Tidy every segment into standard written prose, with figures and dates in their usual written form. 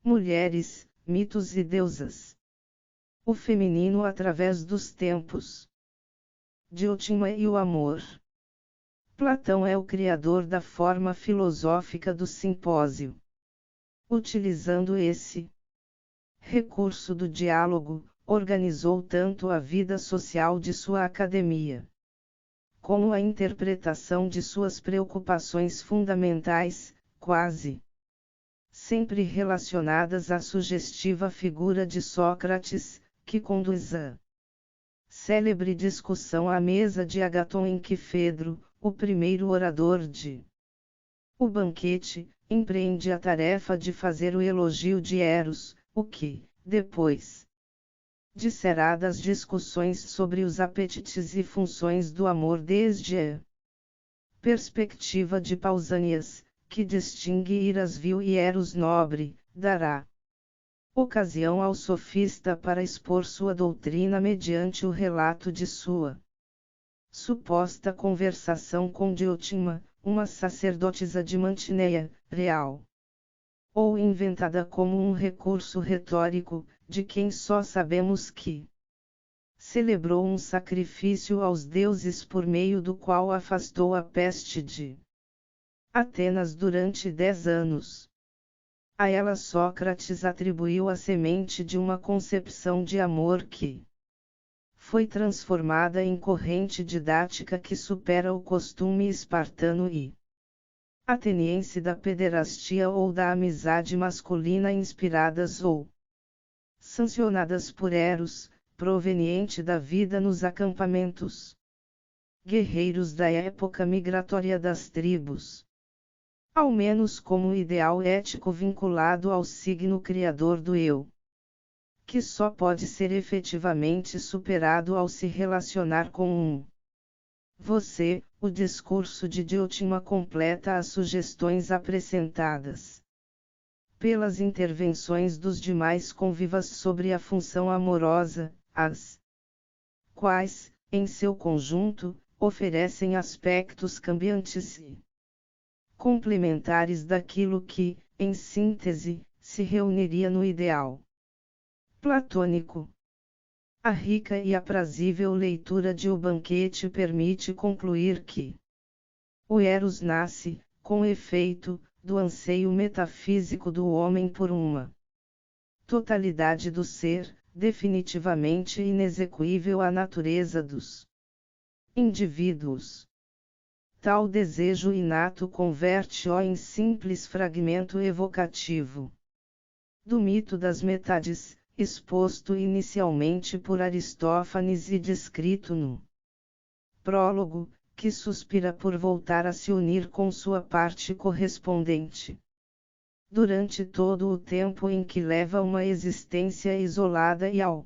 Mulheres, mitos e deusas. O feminino através dos tempos. Diotima e o amor. Platão é o criador da forma filosófica do simpósio. Utilizando esse recurso do diálogo, organizou tanto a vida social de sua academia, como a interpretação de suas preocupações fundamentais, quase sempre relacionadas à sugestiva figura de Sócrates, que conduz a célebre discussão à mesa de Agaton em que Fedro, o primeiro orador de O Banquete, empreende a tarefa de fazer o elogio de Eros, o que, depois de ceradas discussões sobre os apetites e funções do amor desde a perspectiva de Pausanias, que distingue Iras vil e Eros nobre, dará ocasião ao sofista para expor sua doutrina mediante o relato de sua suposta conversação com Diotima, uma sacerdotisa de Mantineia, real ou inventada como um recurso retórico, de quem só sabemos que celebrou um sacrifício aos deuses por meio do qual afastou a peste de Atenas durante 10 anos. A ela Sócrates atribuiu a semente de uma concepção de amor que foi transformada em corrente didática que supera o costume espartano e ateniense da pederastia ou da amizade masculina inspiradas ou sancionadas por Eros, proveniente da vida nos acampamentos guerreiros da época migratória das tribos. Ao menos como ideal ético vinculado ao signo criador do eu, que só pode ser efetivamente superado ao se relacionar com um você. O discurso de Diotima completa as sugestões apresentadas pelas intervenções dos demais convivas sobre a função amorosa, as quais, em seu conjunto, oferecem aspectos cambiantes e complementares daquilo que, em síntese, se reuniria no ideal platônico. A rica e aprazível leitura de O Banquete permite concluir que o Eros nasce, com efeito, do anseio metafísico do homem por uma totalidade do ser, definitivamente inexequível à natureza dos indivíduos. Tal desejo inato converte-o em simples fragmento evocativo do mito das metades, exposto inicialmente por Aristófanes e descrito no prólogo, que suspira por voltar a se unir com sua parte correspondente. Durante todo o tempo em que leva uma existência isolada e ao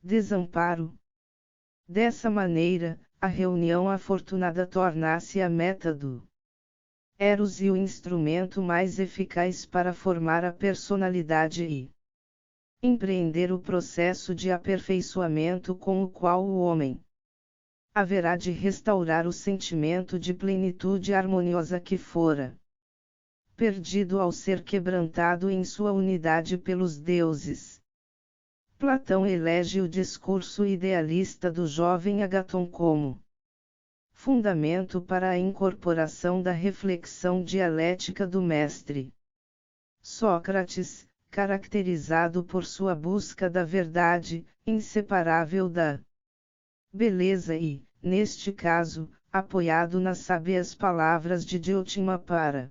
desamparo. Dessa maneira, a reunião afortunada torna-se a meta do Eros e o instrumento mais eficaz para formar a personalidade e empreender o processo de aperfeiçoamento com o qual o homem haverá de restaurar o sentimento de plenitude harmoniosa que fora perdido ao ser quebrantado em sua unidade pelos deuses. Platão elege o discurso idealista do jovem Agaton como fundamento para a incorporação da reflexão dialética do mestre Sócrates, caracterizado por sua busca da verdade, inseparável da beleza e, neste caso, apoiado nas sábias palavras de Diotima para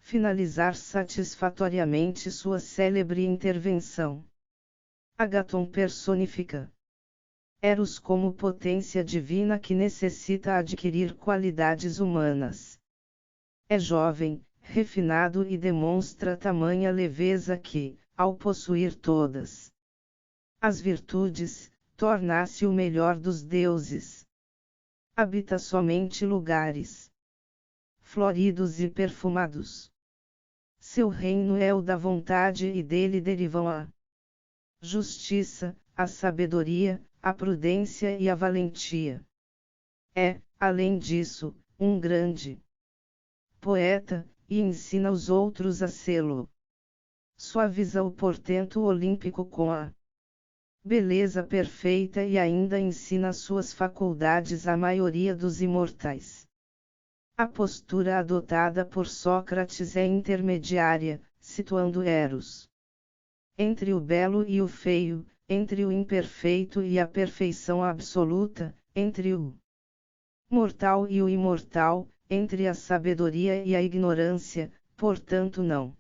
finalizar satisfatoriamente sua célebre intervenção. Agaton personifica Eros como potência divina que necessita adquirir qualidades humanas. É jovem, refinado e demonstra tamanha leveza que, ao possuir todas as virtudes, torna-se o melhor dos deuses. Habita somente lugares floridos e perfumados. Seu reino é o da vontade e dele derivam a justiça, a sabedoria, a prudência e a valentia. É, além disso, um grande poeta, e ensina os outros a sê-lo. Suaviza o portento olímpico com a beleza perfeita e ainda ensina suas faculdades à maioria dos imortais. A postura adotada por Sócrates é intermediária, situando Eros entre o belo e o feio, entre o imperfeito e a perfeição absoluta, entre o mortal e o imortal, entre a sabedoria e a ignorância, portanto não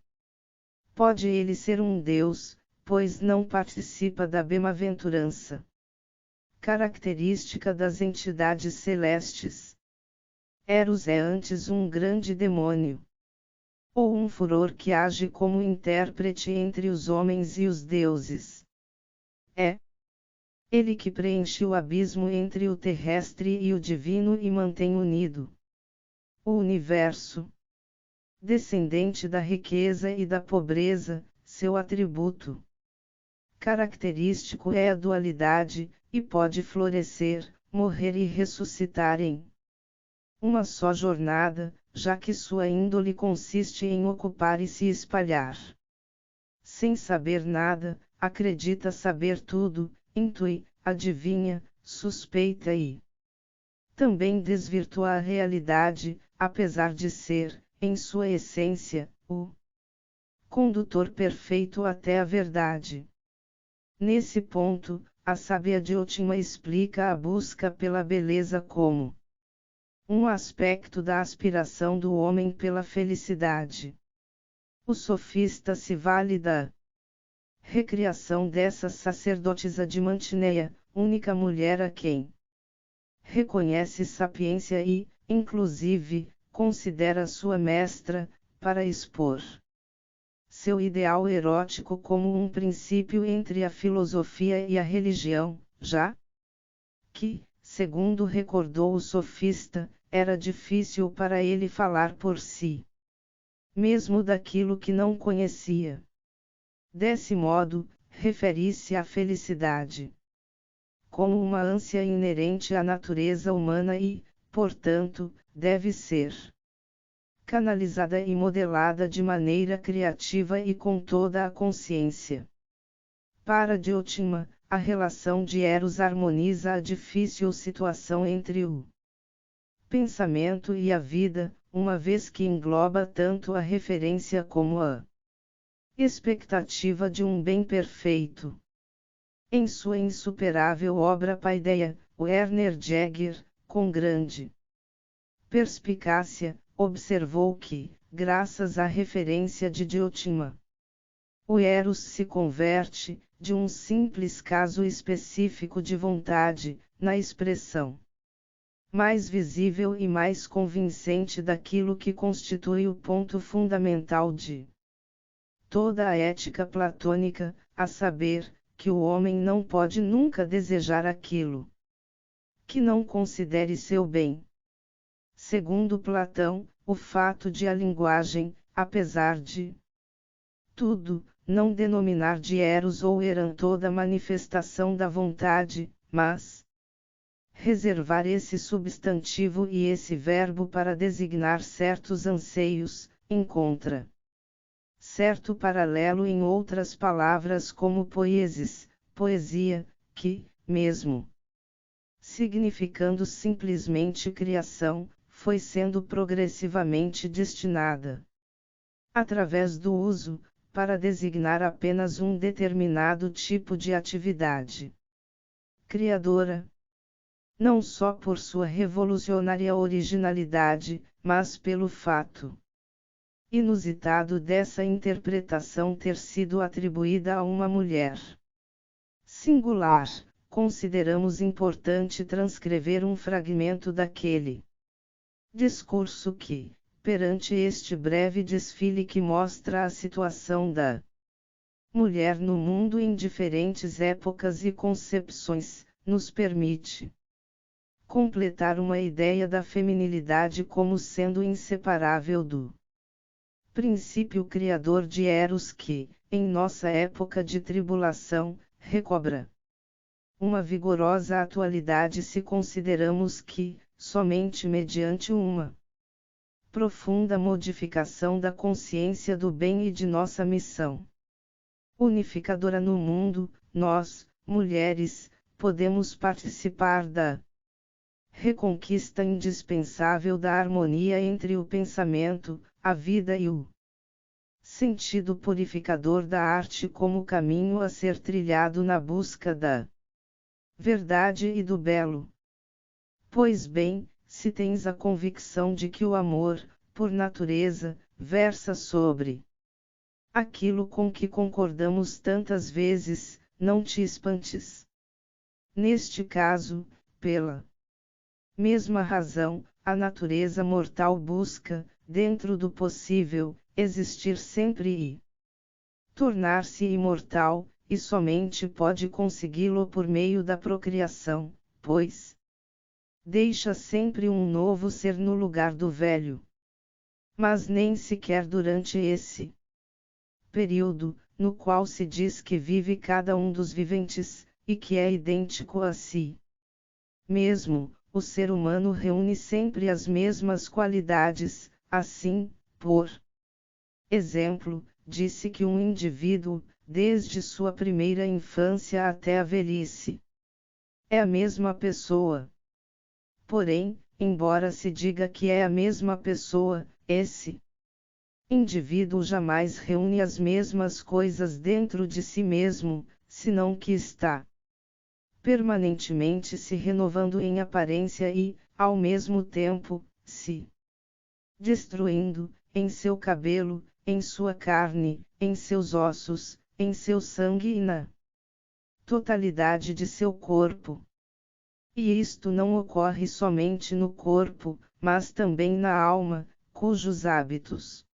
pode ele ser um Deus, pois não participa da bem-aventurança característica das entidades celestes. Eros é antes um grande demônio, ou um furor que age como intérprete entre os homens e os deuses. É ele que preenche o abismo entre o terrestre e o divino e mantém unido o universo. Descendente da riqueza e da pobreza, seu atributo característico é a dualidade, e pode florescer, morrer e ressuscitar em uma só jornada, já que sua índole consiste em ocupar e se espalhar. Sem saber nada, acredita saber tudo, intui, adivinha, suspeita e também desvirtua a realidade, apesar de ser, em sua essência, o condutor perfeito até a verdade. Nesse ponto, a sábia Diotima explica a busca pela beleza como um aspecto da aspiração do homem pela felicidade. O sofista se vale da recriação dessa sacerdotisa de Mantineia, única mulher a quem reconhece sapiência e, inclusive, considera sua mestra, para expor seu ideal erótico como um princípio entre a filosofia e a religião, já que, segundo recordou o sofista, era difícil para ele falar por si mesmo daquilo que não conhecia. Desse modo, refere-se à felicidade como uma ânsia inerente à natureza humana e, portanto, deve ser canalizada e modelada de maneira criativa e com toda a consciência. Para Diotima, a relação de Eros harmoniza a difícil situação entre o pensamento e a vida, uma vez que engloba tanto a referência como a expectativa de um bem perfeito. Em sua insuperável obra Paideia, Werner Jäger, com grande perspicácia, observou que, graças à referência de Diotima, o Eros se converte, de um simples caso específico de vontade, na expressão mais visível e mais convincente daquilo que constitui o ponto fundamental de toda a ética platônica, a saber, que o homem não pode nunca desejar aquilo que não considere seu bem. Segundo Platão, o fato de a linguagem, apesar de tudo, não denominar de Eros ou Eran toda manifestação da vontade, mas reservar esse substantivo e esse verbo para designar certos anseios, encontra certo paralelo em outras palavras como poiesis, poesia, que, mesmo significando simplesmente criação, foi sendo progressivamente destinada, através do uso, para designar apenas um determinado tipo de atividade criadora, não só por sua revolucionária originalidade, mas pelo fato inusitado dessa interpretação ter sido atribuída a uma mulher singular. Consideramos importante transcrever um fragmento daquele discurso que, perante este breve desfile que mostra a situação da mulher no mundo em diferentes épocas e concepções, nos permite completar uma ideia da feminilidade como sendo inseparável do princípio criador de Eros que, em nossa época de tribulação, recobra uma vigorosa atualidade se consideramos que, somente mediante uma profunda modificação da consciência do bem e de nossa missão unificadora no mundo, nós, mulheres, podemos participar da reconquista indispensável da harmonia entre o pensamento, a vida e o sentido purificador da arte como caminho a ser trilhado na busca da verdade e do belo. Pois bem, se tens a convicção de que o amor, por natureza, versa sobre aquilo com que concordamos tantas vezes, não te espantes. Neste caso, pela mesma razão, a natureza mortal busca, dentro do possível, existir sempre e tornar-se imortal, e somente pode consegui-lo por meio da procriação, pois deixa sempre um novo ser no lugar do velho. Mas nem sequer durante esse período, no qual se diz que vive cada um dos viventes, e que é idêntico a si mesmo, o ser humano reúne sempre as mesmas qualidades. Assim, por exemplo, disse que um indivíduo, desde sua primeira infância até a velhice, é a mesma pessoa. Porém, embora se diga que é a mesma pessoa, esse indivíduo jamais reúne as mesmas coisas dentro de si mesmo, senão que está permanentemente se renovando em aparência e, ao mesmo tempo, se destruindo, em seu cabelo, em sua carne, em seus ossos, em seu sangue e na totalidade de seu corpo. E isto não ocorre somente no corpo, mas também na alma, cujos hábitos,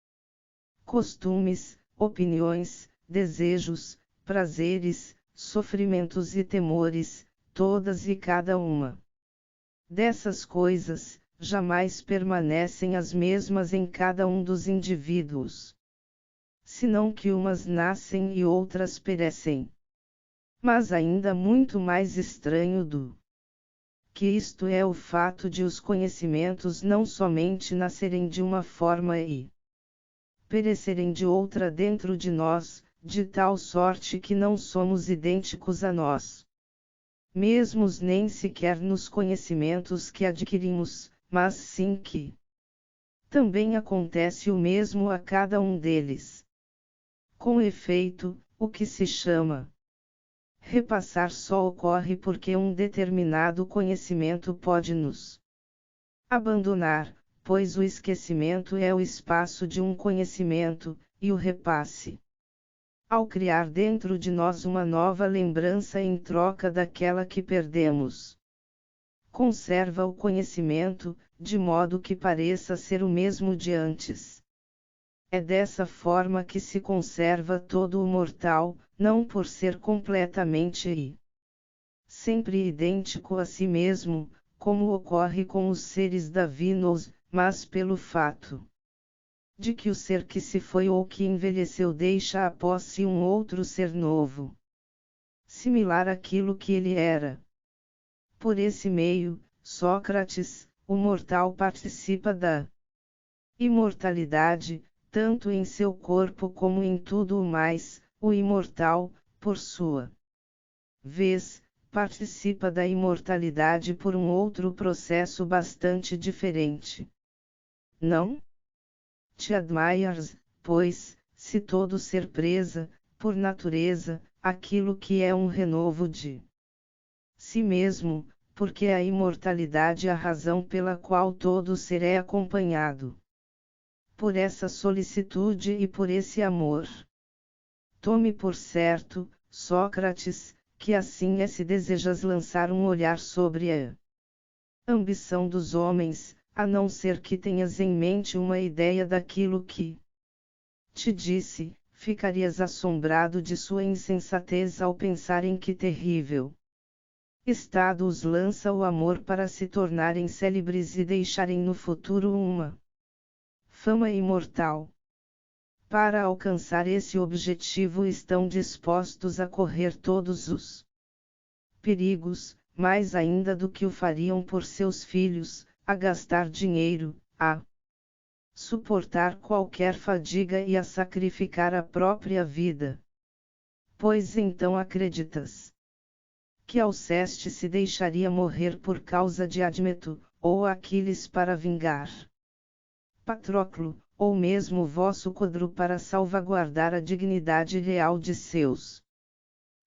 costumes, opiniões, desejos, prazeres, sofrimentos e temores, todas e cada uma dessas coisas, jamais permanecem as mesmas em cada um dos indivíduos. Senão que umas nascem e outras perecem. Mas ainda muito mais estranho do que isto é o fato de os conhecimentos não somente nascerem de uma forma e perecerem de outra dentro de nós, de tal sorte que não somos idênticos a nós mesmos nem sequer nos conhecimentos que adquirimos, mas sim que também acontece o mesmo a cada um deles. Com efeito, o que se chama repassar só ocorre porque um determinado conhecimento pode nos abandonar, pois o esquecimento é o espaço de um conhecimento, e o repasse, ao criar dentro de nós uma nova lembrança em troca daquela que perdemos, conserva o conhecimento, de modo que pareça ser o mesmo de antes. É dessa forma que se conserva todo o mortal, não por ser completamente e sempre idêntico a si mesmo, como ocorre com os seres divinos, mas pelo fato de que o ser que se foi ou que envelheceu deixa após si um outro ser novo, similar àquilo que ele era. Por esse meio, Sócrates, o mortal participa da imortalidade, tanto em seu corpo como em tudo o mais. O imortal, por sua vez, participa da imortalidade por um outro processo bastante diferente. Não te admires, pois, se todo ser preza, por natureza, aquilo que é um renovo de si mesmo, porque a imortalidade é a razão pela qual todo ser é acompanhado por essa solicitude e por esse amor. Tome por certo, Sócrates, que assim é se desejas lançar um olhar sobre a ambição dos homens, a não ser que tenhas em mente uma ideia daquilo que te disse, ficarias assombrado de sua insensatez ao pensar em que terrível estado os lança o amor para se tornarem célebres e deixarem no futuro uma fama imortal. Para alcançar esse objetivo estão dispostos a correr todos os perigos, mais ainda do que o fariam por seus filhos, a gastar dinheiro, a suportar qualquer fadiga e a sacrificar a própria vida. pois então acreditas que Alceste se deixaria morrer por causa de Admeto, ou Aquiles para vingar Patroclo, ou mesmo vosso Codru para salvaguardar a dignidade real de seus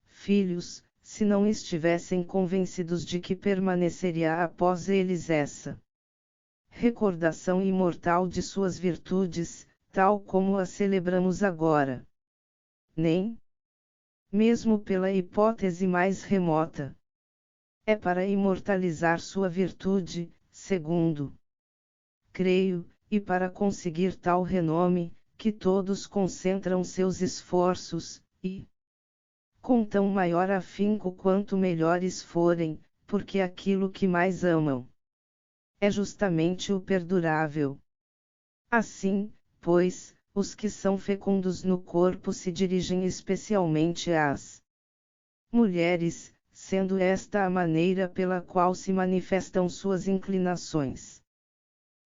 filhos, se não estivessem convencidos de que permaneceria após eles essa recordação imortal de suas virtudes, tal como a celebramos agora. Nem mesmo pela hipótese mais remota. É para imortalizar sua virtude, segundo creio, e para conseguir tal renome, que todos concentram seus esforços, e com tão maior afinco quanto melhores forem, porque aquilo que mais amam é justamente o perdurável. Assim, pois, os que são fecundos no corpo se dirigem especialmente às mulheres, sendo esta a maneira pela qual se manifestam suas inclinações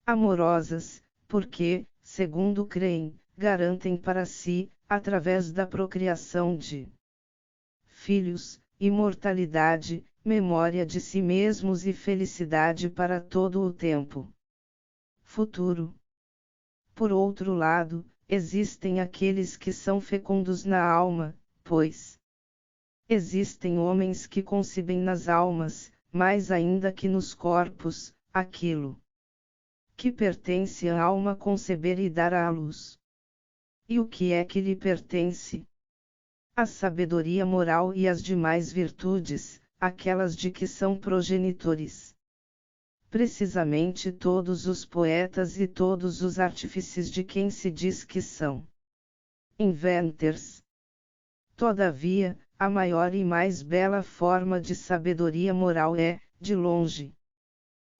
amorosas, porque, segundo creem, garantem para si, através da procriação de filhos, imortalidade, memória de si mesmos e felicidade para todo o tempo futuro. Por outro lado, existem aqueles que são fecundos na alma, pois existem homens que concebem nas almas, mais ainda que nos corpos, aquilo que pertence à alma conceber e dar à luz. E o que é que lhe pertence? A sabedoria moral e as demais virtudes, aquelas de que são progenitores. Precisamente todos os poetas e todos os artífices de quem se diz que são inventors. Todavia, a maior e mais bela forma de sabedoria moral é, de longe,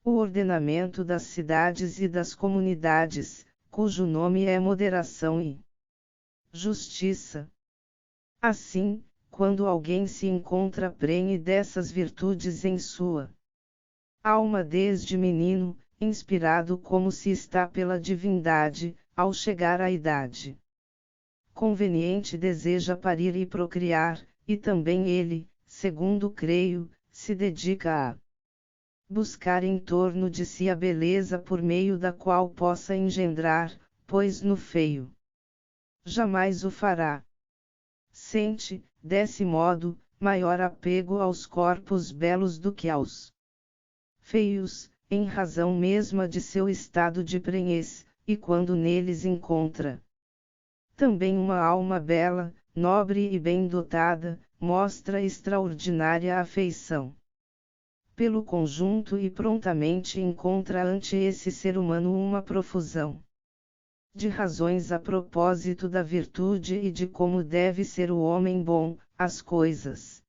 o ordenamento das cidades e das comunidades, cujo nome é moderação e justiça. Assim, quando alguém se encontra prenhe dessas virtudes em sua alma desde menino, inspirado como se está pela divindade, ao chegar à idade conveniente deseja parir e procriar, e também ele, segundo creio, se dedica a buscar em torno de si a beleza por meio da qual possa engendrar, pois no feio jamais o fará. Sente, desse modo, maior apego aos corpos belos do que aos feios, em razão mesma de seu estado de prenhez, e quando neles encontra também uma alma bela, nobre e bem dotada, mostra extraordinária afeição pelo conjunto e prontamente encontra ante esse ser humano uma profusão de razões a propósito da virtude e de como deve ser o homem bom, as coisas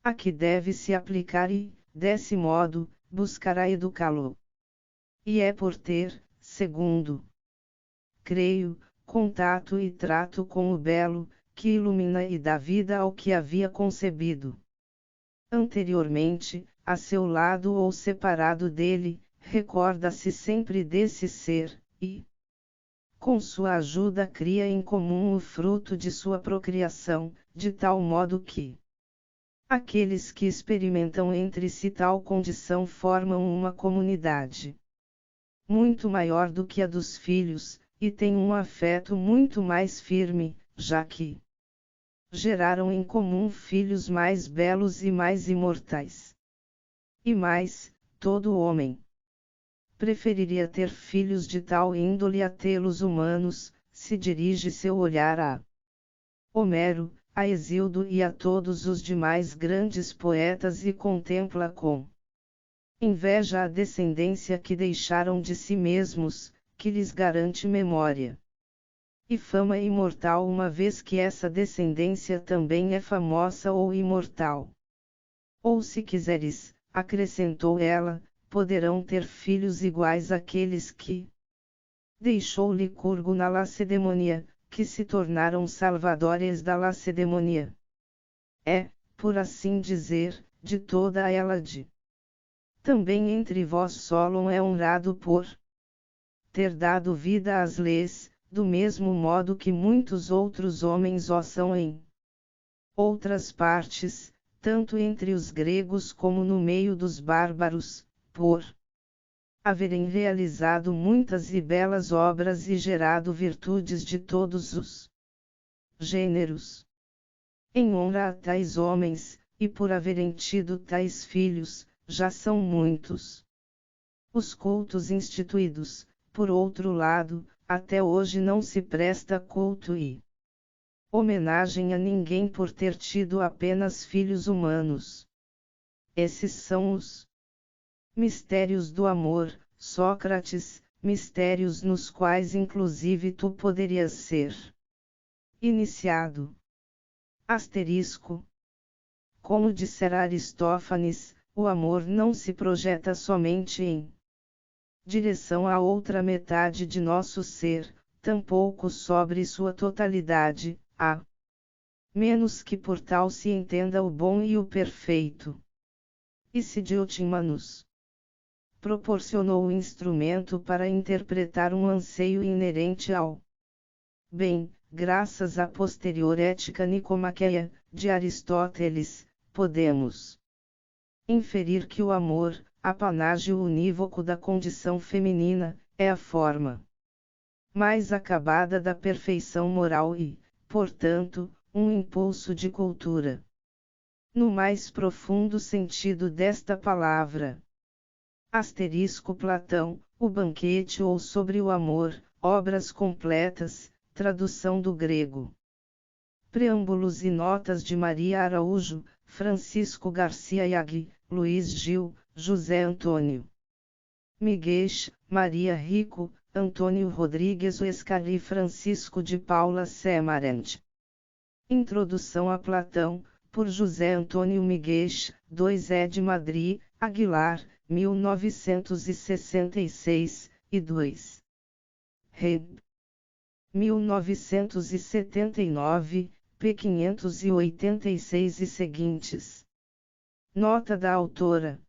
a que deve se aplicar e, desse modo, buscará educá-lo. E é por ter, segundo creio, contato e trato com o belo, que ilumina e dá vida ao que havia concebido anteriormente, a seu lado ou separado dele, recorda-se sempre desse ser, e com sua ajuda cria em comum o fruto de sua procriação, de tal modo que aqueles que experimentam entre si tal condição formam uma comunidade muito maior do que a dos filhos, e têm um afeto muito mais firme, já que geraram em comum filhos mais belos e mais imortais. E mais, todo homem preferiria ter filhos de tal índole a tê-los humanos, se dirige seu olhar a Homero, a Hesíodo e a todos os demais grandes poetas e contempla com inveja a descendência que deixaram de si mesmos, que lhes garante memória e fama imortal, uma vez que essa descendência também é famosa ou imortal. Ou se quiseres, acrescentou ela, poderão ter filhos iguais àqueles que deixou Licurgo na Lacedemônia, que se tornaram salvadores da Lacedemônia. É, por assim dizer, de toda a Hélade. Também entre vós Solon é honrado por ter dado vida às leis, do mesmo modo que muitos outros homens o são em Outras partes, tanto entre os gregos como no meio dos bárbaros, por haverem realizado muitas e belas obras e gerado virtudes de todos os gêneros. Em honra a tais homens, e por haverem tido tais filhos, já são muitos os cultos instituídos. Por outro lado, até hoje não se presta culto e homenagem a ninguém por ter tido apenas filhos humanos. Esses são os mistérios do amor, Sócrates, mistérios nos quais inclusive tu poderias ser iniciado. Asterisco. Como dissera Aristófanes, o amor não se projeta somente em direção à outra metade de nosso ser, tampouco sobre sua totalidade, a menos que por tal se entenda o bom e o perfeito. E se Diotima nos proporcionou o instrumento para interpretar um anseio inerente ao bem, graças à posterior ética nicomaqueia, de Aristóteles, podemos inferir que o amor, apanágio unívoco da condição feminina, é a forma mais acabada da perfeição moral e, portanto, um impulso de cultura. No mais profundo sentido desta palavra. Asterisco Platão, O Banquete ou Sobre o Amor, Obras Completas, tradução do grego. Preâmbulos e notas de Maria Araújo, Francisco Garcia Yagui, Luiz Gil, José Antônio Miguel, Maria Rico, Antônio Rodrigues Huescar e Francisco de Paula Semarant. Introdução a Platão, por José Antônio Miguel, 2 de Madrid, Aguilar, 1966, e 2. Reb. 1979, p. 586 e seguintes. Nota da autora.